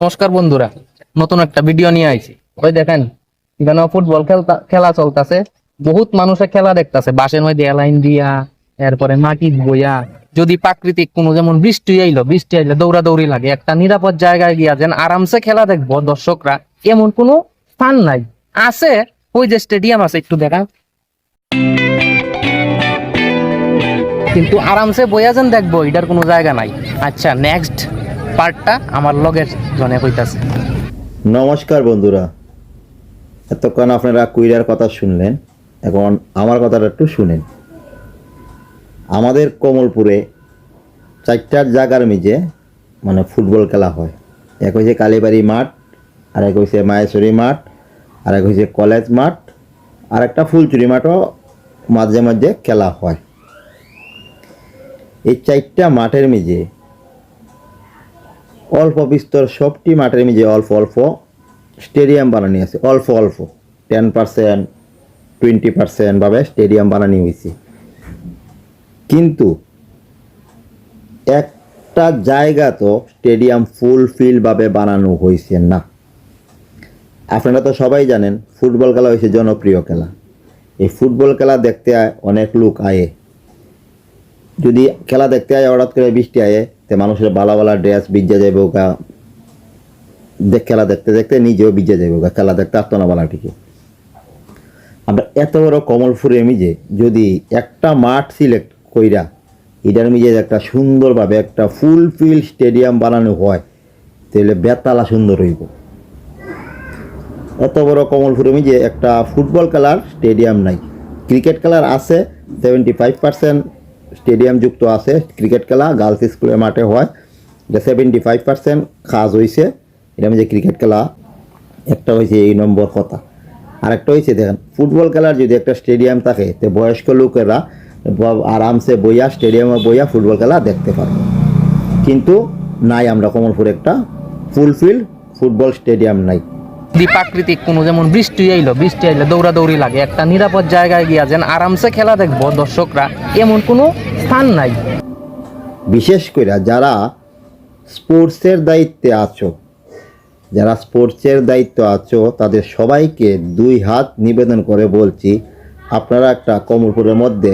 নমস্কার বন্ধুরা, নতুন একটা ভিডিও নিয়ে আইছি। ওই দেখেন, এখানে ফুটবল খেলা চলতেছে। বহুত মানুষে খেলা দেখতেছে বাসের মধ্যে এলাইন দিয়া, এরপরে মাটি বইয়া। যদি প্রাকৃতিক কোনো যেমন বৃষ্টি আইলো দৌড়াদৌড়ি লাগে, একটা নিরাপদ জায়গায় গিয়া যেন আরামসে খেলা দেখবো দর্শকরা, এমন কোনো স্থান নাই। আছে ওই যে স্টেডিয়াম আছে, একটু দেখা, কিন্তু আরামসে বইয়া যেন দেখবো এটার কোনো জায়গা নাই। আচ্ছা, নেক্সট পার্টটা আমার লগের জনে কইতাছে। নমস্কার বন্ধুরা, এতক্ষণ আপনারা কুইরার কথা শুনলেন, এখন আমার কথাটা একটু শুনেন। আমাদের কমলপুরে চারটার জায়গার মিজে ফুটবল খেলা হয়। এক হয়েছে কালীবাড়ি মাঠ, আর এক হয়েছে মায়েশ্বরী মাঠ, আর এক হয়েছে কলেজ মাঠ, আর একটা ফুলচুরি মাঠও মাঝে মাঝে খেলা হয়। এই চারটা মাঠের মিজে অল্প বিস্তর সবটি মাঠের মিজে অল্প অল্প স্টেডিয়াম বানানি আছে, অল্প অল্প 10% 20% ভাবে স্টেডিয়াম বানানি হয়েছে। কিন্তু একটা জায়গা তো স্টেডিয়াম ফুলফিল ভাবে বানানো হয়েছে না। আপনারা তো সবাই জানেন ফুটবল খেলা হয়েছে জনপ্রিয় খেলা। এই ফুটবল খেলা দেখতে অনেক লোক আয়ে। যদি খেলা দেখতে আয় হঠাৎ করে বৃষ্টি আয়ে, তে মানুষের ভালো ভালো ড্রেস ভিজে যাবে গা, খেলা দেখতে দেখতে নিজেও ভিজে যাবে গা, খেলা দেখতে আসতো না বলা ঠিকই। আমরা এত বড় কমলপুরে মিজে যদি একটা মাঠ সিলেক্ট কইরা এটার মিজে একটা সুন্দরভাবে একটা ফুলফিল স্টেডিয়াম বানানো হয়, তাহলে বেতালা সুন্দর হইব। এত বড় কমলপুরে মিজে একটা ফুটবল খেলার স্টেডিয়াম নাই। ক্রিকেট খেলার আছে, 75% স্টেডিয়াম যুক্ত আছে। ক্রিকেট খেলা গার্লস স্কুলের মাঠে হয়, এটা 75% কাজ হয়েছে। এটা মিজে ক্রিকেট খেলা একটা হয়েছে, এই নম্বর কথা। আরেকটা হয়েছে, দেখেন ফুটবল খেলার যদি একটা স্টেডিয়াম থাকে, তো বয়স্ক লোকেরা আরামসে বইয়া স্টেডিয়ামে বইয়া ফুটবল খেলা দেখতে পারবে। কিন্তু নাই, আমরা কমলপুরে একটা ফুলফিল ফুটবল স্টেডিয়াম নাই। যদি প্রাকৃতিক কোনো যেমন বৃষ্টি আইলো দৌড়াদৌড়ি লাগে, একটা নিরাপদ জায়গায় গিয়া যেন আরামসে খেলা দেখবো দর্শকরা, এমন কোনো স্থান নাই। বিশেষ করে যারা স্পোর্টসের দায়িত্বে আছো, তাদের সবাইকে দুই হাত নিবেদন করে বলছি, আপনারা একটা কমলপুরের মধ্যে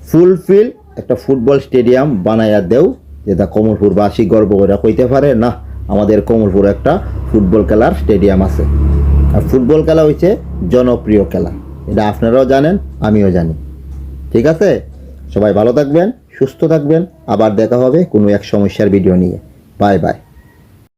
ফুলফিল একটা ফুটবল স্টেডিয়াম বানাইয়া দেও, যেটা কমলপুরবাসী গর্ব করে কইতে পারে না আমাদের কমলপুরে একটা ফুটবল খেলার স্টেডিয়াম আছে। আর ফুটবল খেলা হচ্ছে জনপ্রিয় খেলা, এটা আপনারাও জানেন, আমিও জানি। ঠিক আছে, সবাই ভালো থাকবেন, সুস্থ থাকবেন। আবার দেখা হবে কোনো এক সমস্যার ভিডিও নিয়ে। Bye bye.